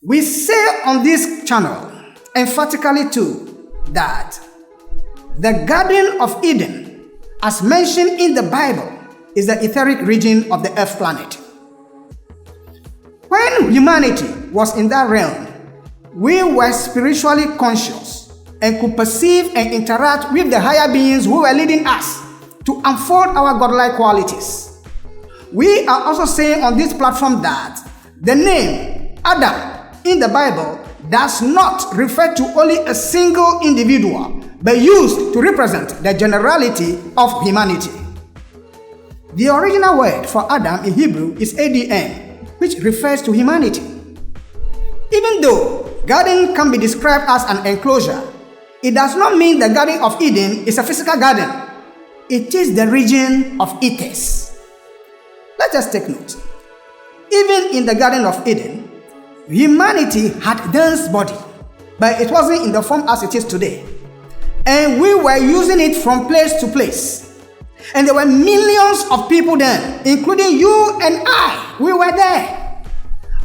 We say on this channel emphatically too that the Garden of Eden, as mentioned in the Bible, is the etheric region of the earth planet. When humanity was in that realm, we were spiritually conscious and could perceive and interact with the higher beings who were leading us to unfold our godlike qualities. We are also saying on this platform that the name Adam in the Bible does not refer to only a single individual, but used to represent the generality of humanity. The original word for Adam in Hebrew is Adn, which refers to humanity. Even though garden can be described as an enclosure, it does not mean the Garden of Eden is a physical garden. It is the region of ethers. Let us take note. Even in the Garden of Eden, humanity had dense body, but it wasn't in the form as it is today. And we were using it from place to place. And there were millions of people then, including you and I. We were there.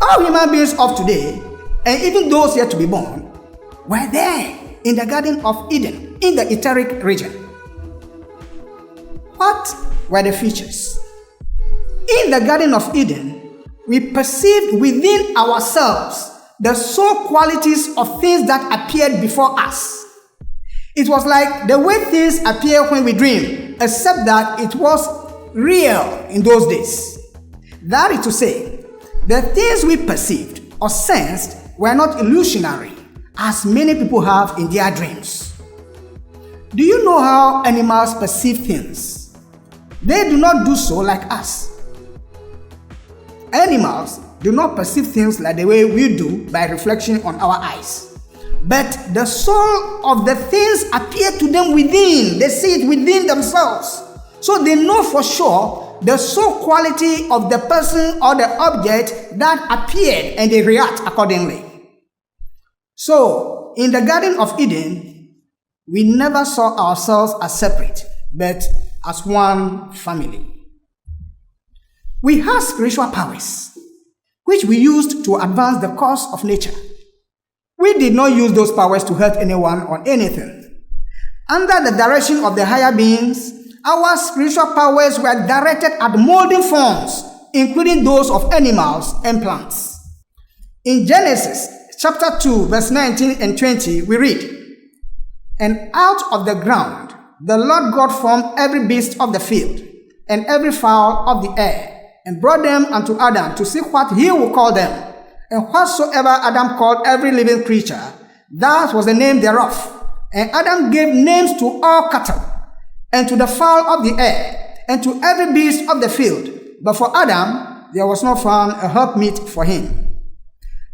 All human beings of today, and even those yet to be born, were there in the Garden of Eden, in the etheric region. What were the features? In the Garden of Eden, we perceived within ourselves the soul qualities of things that appeared before us. It was like the way things appear when we dream, except that it was real in those days. That is to say, the things we perceived or sensed were not illusionary, as many people have in their dreams. Do you know how animals perceive things? They do not do so like us. Animals do not perceive things like the way we do by reflection on our eyes. But the soul of the things appear to them within. They see it within themselves. So they know for sure the soul quality of the person or the object that appeared, and they react accordingly. So, in the Garden of Eden, we never saw ourselves as separate, but as one family. We had spiritual powers, which we used to advance the course of nature. We did not use those powers to hurt anyone or anything. Under the direction of the higher beings, our spiritual powers were directed at molding forms, including those of animals and plants. In Genesis chapter 2, verse 19 and 20, we read, "And out of the ground the Lord God formed every beast of the field, and every fowl of the air, and brought them unto Adam to see what he would call them. And whatsoever Adam called every living creature, that was the name thereof. And Adam gave names to all cattle, and to the fowl of the air, and to every beast of the field. But for Adam there was not found a helpmeet for him."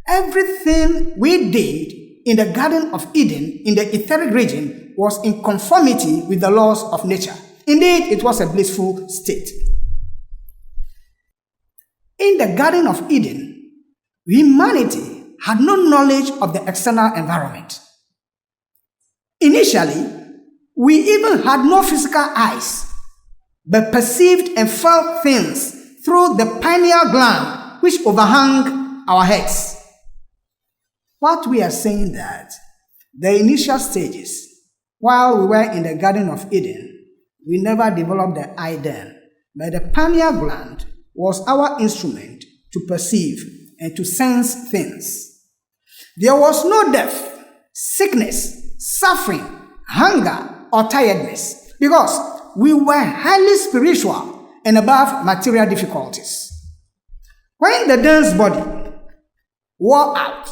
Everything we did in the Garden of Eden, in the etheric region, was in conformity with the laws of nature. Indeed, it was a blissful state. In the Garden of Eden, humanity had no knowledge of the external environment. Initially, we even had no physical eyes, but perceived and felt things through the pineal gland which overhung our heads. What we are saying that the initial stages, while we were in the Garden of Eden, we never developed the eye then, but the pineal gland was our instrument to perceive and to sense things. There was no death, sickness, suffering, hunger, or tiredness, because we were highly spiritual and above material difficulties. When the dense body wore out,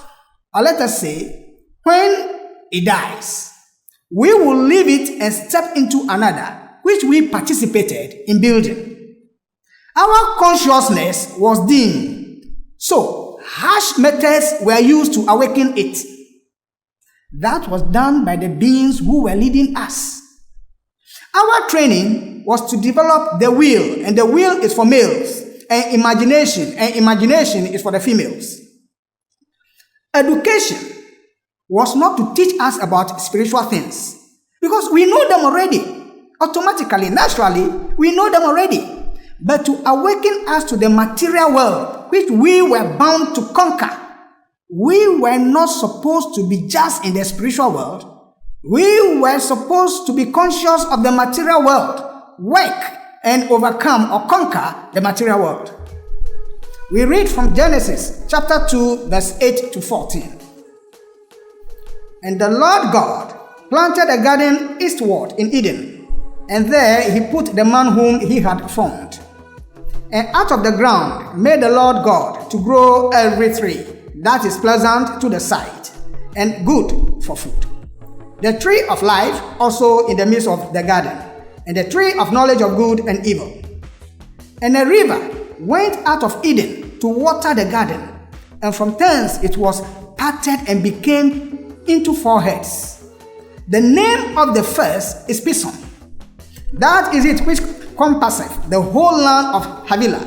or let us say, when it dies, we will leave it and step into another, which we participated in building. Our consciousness was dim, so harsh methods were used to awaken it. That was done by the beings who were leading us. Our training was to develop the will, and the will is for males, and imagination is for the females. Education was not to teach us about spiritual things, because we know them already. Automatically, naturally, we know them already. But to awaken us to the material world, which we were bound to conquer we were not supposed to be just in the spiritual world. We were supposed to be conscious of the material world, work and overcome or conquer the material world. We read from Genesis chapter 2 verse 8 to 14. And the Lord God planted a garden eastward in Eden, and there he put the man whom he had formed. And out of the ground made the Lord God to grow every tree that is pleasant to the sight and good for food. The tree of life also in the midst of the garden, and the tree of knowledge of good and evil. And a river went out of Eden to water the garden, and from thence it was parted and became into 4 heads. The name of the first is Pison. That is it which compasseth the whole land of Havilah,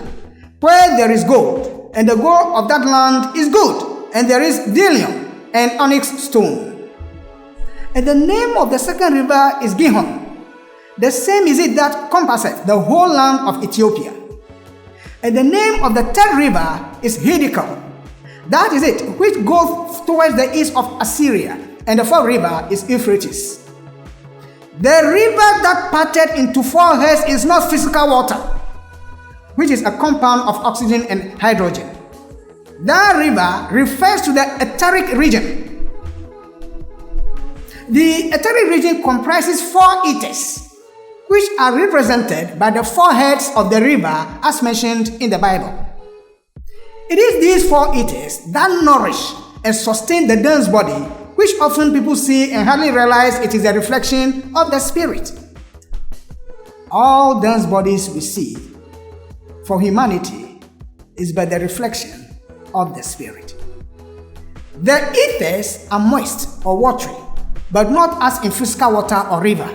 where there is gold, and the gold of that land is good, and there is bdellium and onyx stone. And the name of the second river is Gihon. The same is it that compasseth the whole land of Ethiopia. And the name of the third river is Hiddekel. That is it which goes towards the east of Assyria, and the fourth river is Euphrates. The river that parted into 4 heads is not physical water, which is a compound of oxygen and hydrogen. That river refers to the Esoteric region. The Esoteric region comprises 4 ethers, which are represented by the 4 heads of the river as mentioned in the Bible. It is these 4 ethers that nourish and sustain the dense body, which often people see and hardly realize it is a reflection of the spirit. All dense bodies we see for humanity is but the reflection of the spirit. The ethers are moist or watery, but not as in physical water or river.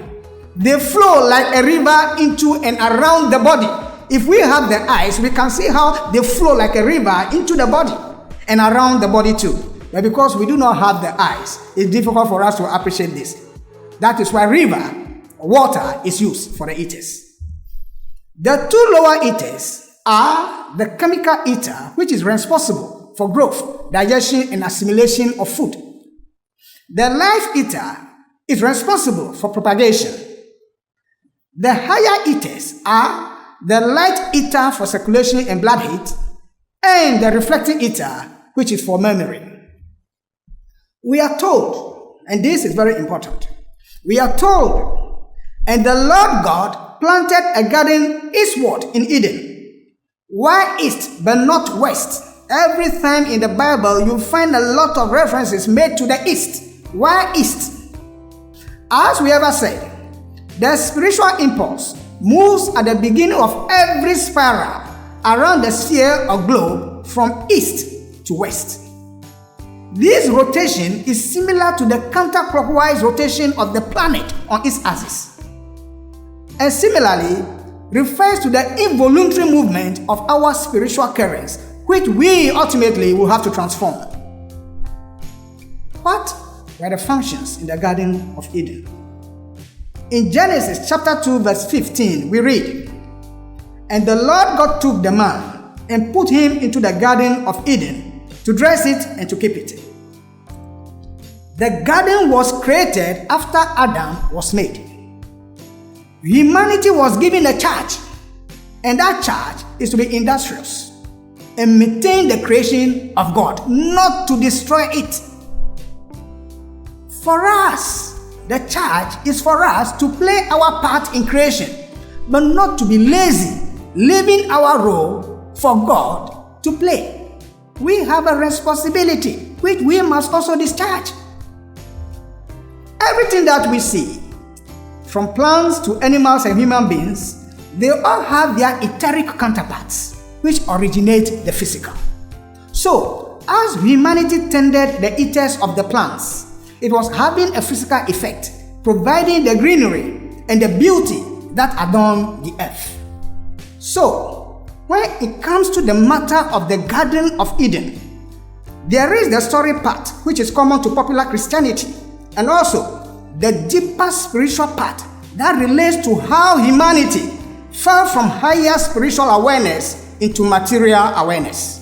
They flow like a river into and around the body. If we have the eyes, we can see how they flow like a river into the body and around the body too. But because we do not have the eyes, it's difficult for us to appreciate this. That is why river, water, is used for the ethers. The 2 lower ethers are the chemical ether, which is responsible for growth, digestion, and assimilation of food. The life ether is responsible for propagation. The higher ethers are the light ether for circulation and blood heat, and the reflecting ether, which is for memory. We are told, and this is very important, we are told, and the Lord God planted a garden eastward in Eden. Why east but not west? Every time in the Bible you find a lot of references made to the east. Why east? As we ever said, the spiritual impulse moves at the beginning of every spiral around the sphere or globe from east to west. This rotation is similar to the counterclockwise rotation of the planet on its axis, and similarly refers to the involuntary movement of our spiritual currents, which we ultimately will have to transform. What were the functions in the Garden of Eden? In Genesis chapter 2 verse 15 we read, "And the Lord God took the man and put him into the Garden of Eden to dress it and to keep it." The garden was created after Adam was made. Humanity was given a charge, and that charge is to be industrious and maintain the creation of God, not to destroy it. For us, the charge is for us to play our part in creation, but not to be lazy, leaving our role for God to play. We have a responsibility which we must also discharge. Everything that we see, from plants to animals and human beings, they all have their etheric counterparts, which originate the physical. So, as humanity tended the ethers of the plants, it was having a physical effect, providing the greenery and the beauty that adorn the earth. So, when it comes to the matter of the Garden of Eden, there is the story part, which is common to popular Christianity, and also the deeper spiritual part that relates to how humanity fell from higher spiritual awareness into material awareness.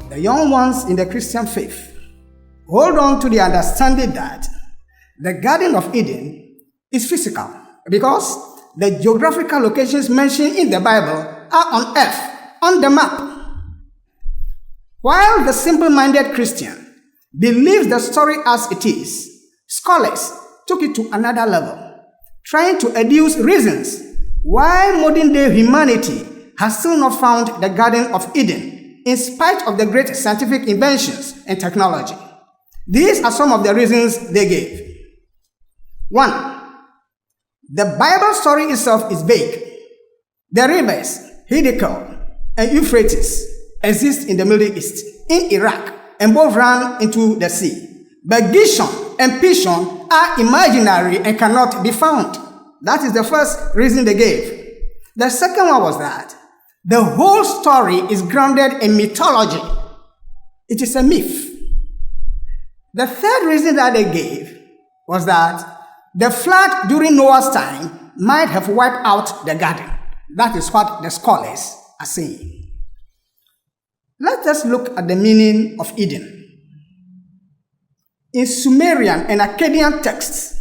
The the young ones in the Christian faith, hold on to the understanding that the Garden of Eden is physical because the geographical locations mentioned in the Bible are on earth, on the map. While the simple-minded Christian believes the story as it is, scholars took it to another level, trying to adduce reasons why modern-day humanity has still not found the Garden of Eden in spite of the great scientific inventions and technology. These are some of the reasons they gave. 1. The Bible story itself is vague. The rivers Hiddekel and Euphrates exist in the Middle East, in Iraq, and both run into the sea. But Gishon and Pishon are imaginary and cannot be found. That is the first reason they gave. The second one was that the whole story is grounded in mythology. It is a myth. The third reason that they gave was that the flood during Noah's time might have wiped out the garden. That is what the scholars are saying. Let us look at the meaning of Eden. In Sumerian and Akkadian texts,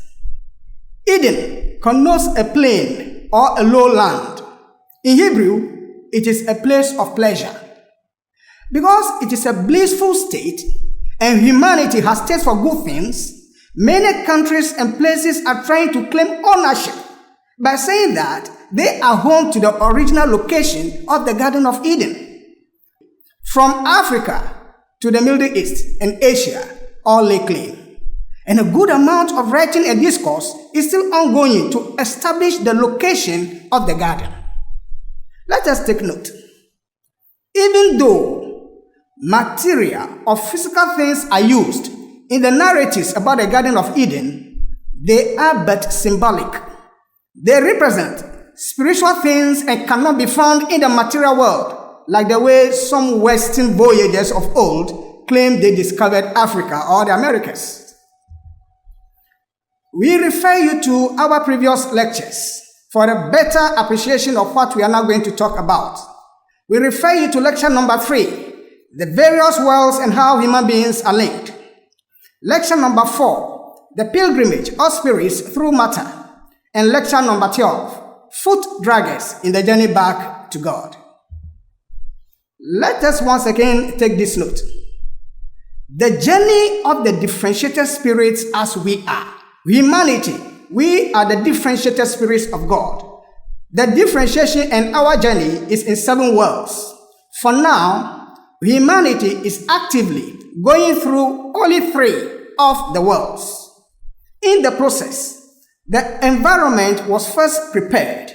Eden connotes a plain or a low land. In Hebrew, it is a place of pleasure. Because it is a blissful state and humanity has taste for good things, many countries and places are trying to claim ownership by saying that they are home to the original location of the Garden of Eden. From Africa to the Middle East and Asia, all lay claim. And a good amount of writing and discourse is still ongoing to establish the location of the garden. Let us take note. Even though material or physical things are used in the narratives about the Garden of Eden, they are but symbolic. They represent spiritual things and cannot be found in the material world, like the way some Western voyagers of old claimed they discovered Africa or the Americas. We refer you to our previous lectures for a better appreciation of what we are now going to talk about. We refer you to lecture number 3, the various worlds and how human beings are linked. Lecture number 4, the pilgrimage of spirits through matter. And lecture number 12, foot draggers in the journey back to God. Let us once again take this note. The journey of the differentiated spirits as we are. Humanity, we are the differentiated spirits of God. The differentiation and our journey is in 7 worlds. For now, humanity is actively going through only 3 of the worlds. In the process, the environment was first prepared.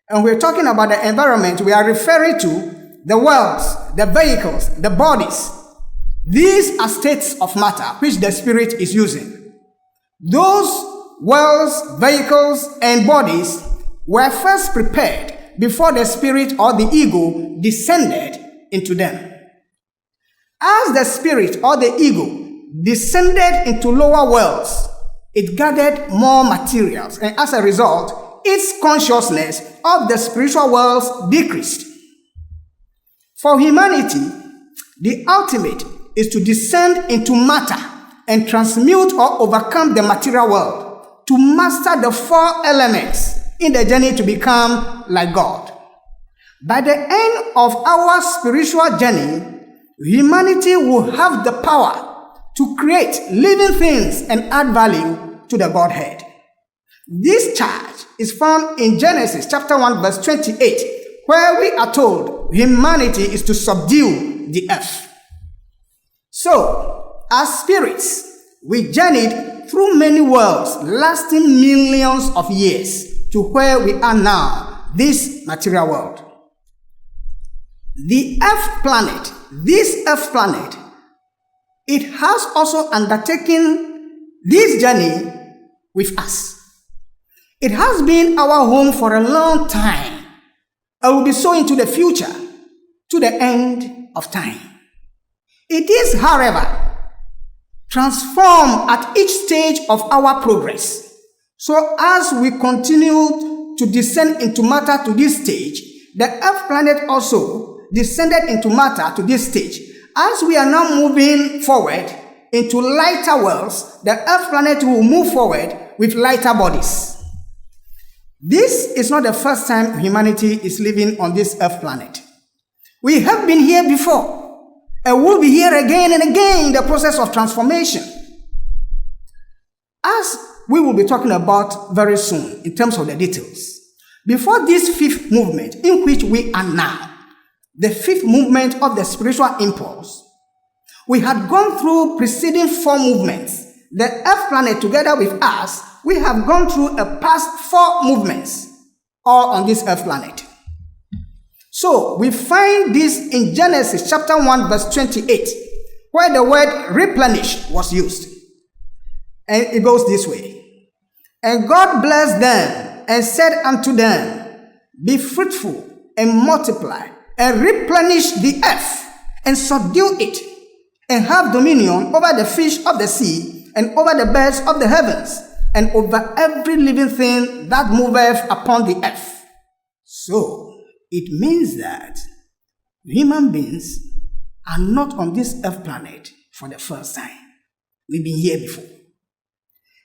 And we're talking about the environment, we are referring to the worlds, the vehicles, the bodies. These are states of matter which the spirit is using. Those worlds, vehicles, and bodies were first prepared before the spirit or the ego descended into them. As the spirit or the ego descended into lower worlds, it gathered more materials, and as a result, its consciousness of the spiritual worlds decreased. For humanity, the ultimate is to descend into matter and transmute or overcome the material world, to master the 4 elements in the journey to become like God. By the end of our spiritual journey, humanity will have the power to create living things and add value to the Godhead. This charge is found in Genesis chapter 1 verse 28, where we are told humanity is to subdue the earth. So, as spirits, we journeyed through many worlds lasting millions of years to where we are now, this material world. The Earth planet, this Earth planet, it has also undertaken this journey with us. It has been our home for a long time and will be so into the future, to the end of time. It is, however, transformed at each stage of our progress. So as we continue to descend into matter to this stage, the Earth planet also descended into matter to this stage. As we are now moving forward into lighter worlds, the Earth planet will move forward with lighter bodies. This is not the first time humanity is living on this Earth planet. We have been here before, and will be here again and again in the process of transformation. As we will be talking about very soon in terms of the details. Before this fifth movement in which we are now, the fifth movement of the spiritual impulse, we had gone through preceding four movements. The Earth planet together with us, we have gone through a past four movements, all on this Earth planet. So we find this in Genesis chapter 1 verse 28, where the word replenish was used. And it goes this way. And God blessed them and said unto them, be fruitful and multiply and replenish the earth and subdue it and have dominion over the fish of the sea and over the birds of the heavens and over every living thing that moveth upon the earth. So it means that human beings are not on this earth planet for the first time. We've been here before.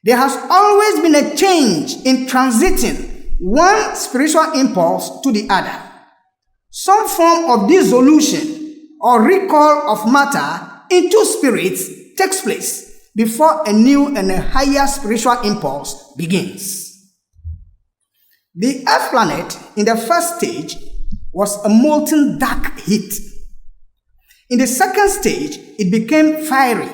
There has always been a change in transiting one spiritual impulse to the other. Some form of dissolution or recall of matter into spirits takes place before a new and a higher spiritual impulse begins. The Earth planet in the first stage was a molten dark heat. In the second stage, it became fiery.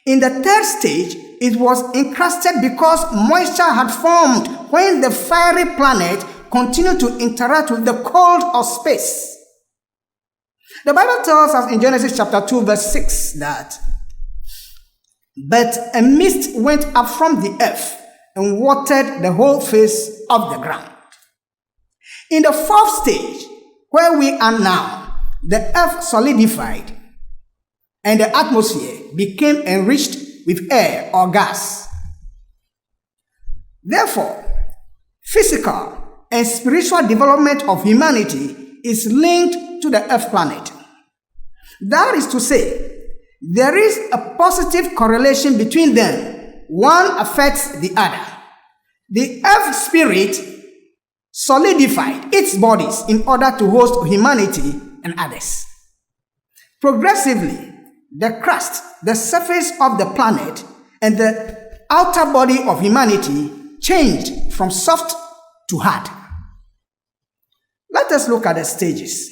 In the third stage, it was encrusted because moisture had formed when the fiery planet continued to interact with the cold of space. The Bible tells us in Genesis chapter 2 verse 6 that, but a mist went up from the earth and watered the whole face of the ground. In the fourth stage, where we are now, the earth solidified and the atmosphere became enriched with air or gas. Therefore, physical and spiritual development of humanity is linked to the Earth planet. That is to say, there is a positive correlation between them. One affects the other. The Earth spirit solidified its bodies in order to host humanity and others. Progressively, the crust, the surface of the planet, and the outer body of humanity changed from soft to hard. Let us look at the stages.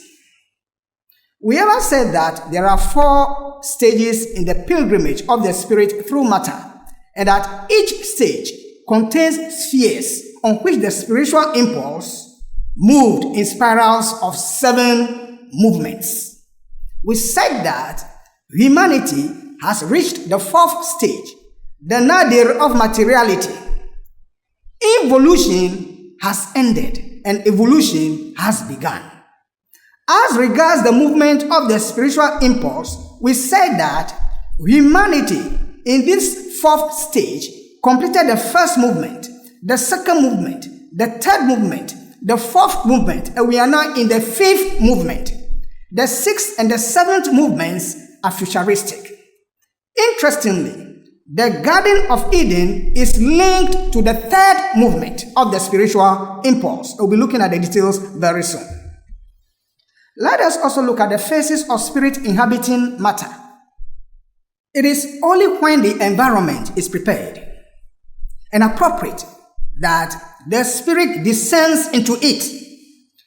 We have said that there are four stages in the pilgrimage of the spirit through matter, and that each stage contains spheres on which the spiritual impulse moved in spirals of 7 movements. We said that humanity has reached the fourth stage, the nadir of materiality. Evolution has ended and evolution has begun. As regards the movement of the spiritual impulse, we said that humanity in this fourth stage completed the first movement, the second movement, the third movement, the fourth movement, and we are now in the fifth movement. The sixth and the seventh movements are futuristic. Interestingly, the Garden of Eden is linked to the third movement of the spiritual impulse. We'll be looking at the details very soon. Let us also look at the phases of spirit inhabiting matter. It is only when the environment is prepared and appropriate that the spirit descends into it.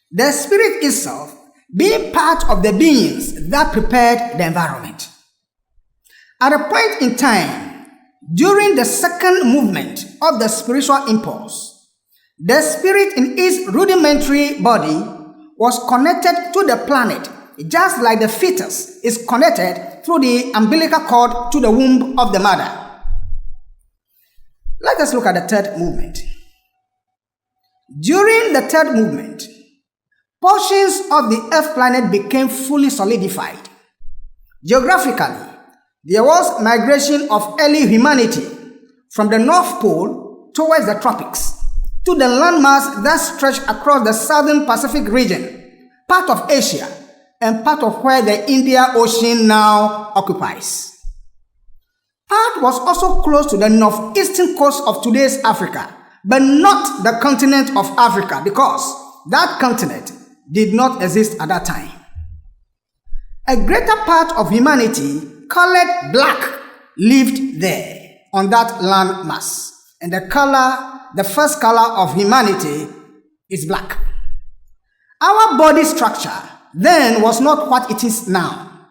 The spirit itself being part of the beings that prepared the environment. At a point in time, during the second movement of the spiritual impulse, the spirit in its rudimentary body was connected to the planet, just like the fetus is connected through the umbilical cord to the womb of the mother. Let us look at the third movement. During the third movement, portions of the Earth planet became fully solidified. Geographically, there was migration of early humanity from the North Pole towards the tropics to the landmass that stretched across the southern Pacific region, part of Asia, and part of where the Indian Ocean now occupies. Part was also close to the northeastern coast of today's Africa, but not the continent of Africa, because that continent did not exist at that time. A greater part of humanity, colored black, lived there on that land mass. And the first color of humanity is black. Our body structure then was not what it is now.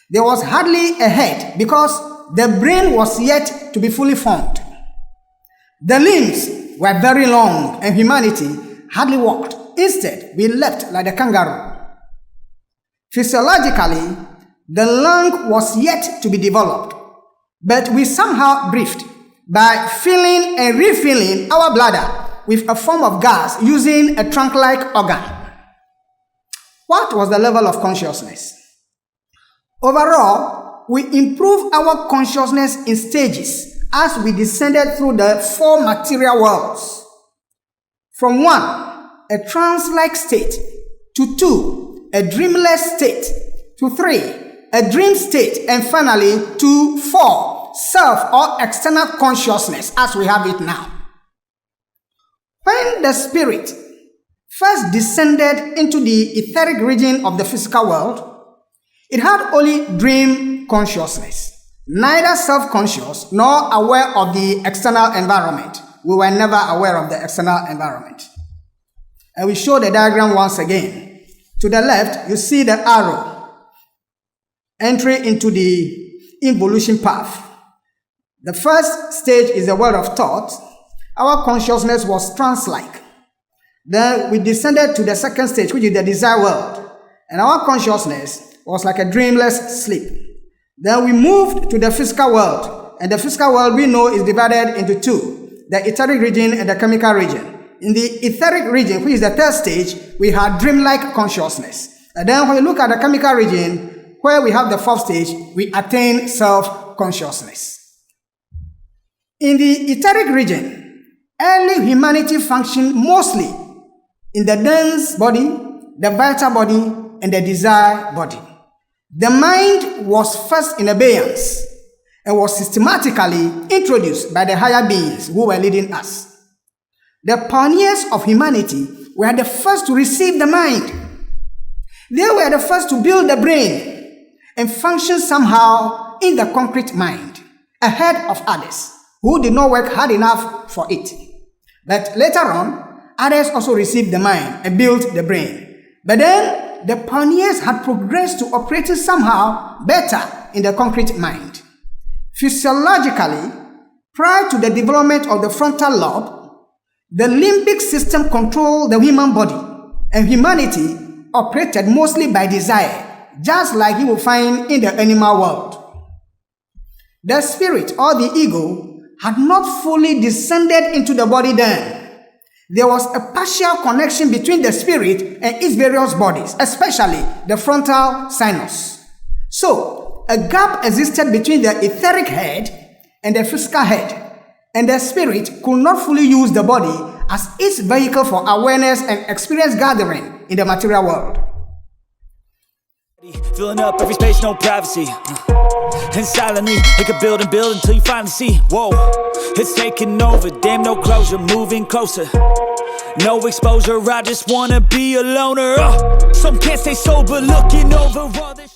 There was hardly a head because the brain was yet to be fully formed. The limbs were very long and humanity hardly walked. Instead, we leapt like the kangaroo. Physiologically, the lung was yet to be developed, but we somehow breathed by filling and refilling our bladder with a form of gas using a trunk-like organ. What was the level of consciousness? Overall, we improved our consciousness in stages as we descended through the 4 material worlds. From 1, a trance-like state, to 2, a dreamless state, to 3, a dream state, and finally to 4, self or external consciousness as we have it now. When the spirit first descended into the etheric region of the physical world, it had only dream consciousness, neither self-conscious nor aware of the external environment. We were never aware of the external environment. And we show the diagram once again. To the left, you see the arrow, entry into the involution path. The first stage is the world of thought. Our consciousness was trance-like. Then we descended to the second stage, which is the desire world. And our consciousness was like a dreamless sleep. Then we moved to the physical world. And the physical world we know is divided into 2, the etheric region and the chemical region. In the etheric region, which is the third stage, we had dreamlike consciousness. And then when you look at the chemical region, where we have the 4th stage, we attain self-consciousness. In the etheric region, early humanity functioned mostly in the dense body, the vital body, and the desire body. The mind was first in abeyance and was systematically introduced by the higher beings who were leading us. The pioneers of humanity were the first to receive the mind. They were the first to build the brain and function somehow in the concrete mind, ahead of others who did not work hard enough for it. But later on, others also received the mind and built the brain. But then, the pioneers had progressed to operating somehow better in the concrete mind. Physiologically, prior to the development of the frontal lobe, the limbic system controlled the human body, and humanity operated mostly by desire, just like you will find in the animal world. The spirit or the ego had not fully descended into the body then. There was a partial connection between the spirit and its various bodies, especially the frontal sinus. So, a gap existed between the etheric head and the physical head, and the spirit could not fully use the body as its vehicle for awareness and experience gathering in the material world. Filling up every space, no privacy. And silently, it could build and build until you finally see. Whoa, it's taking over, damn no closure, moving closer. No exposure, I just wanna be a loner. Some can't stay sober, looking over all this.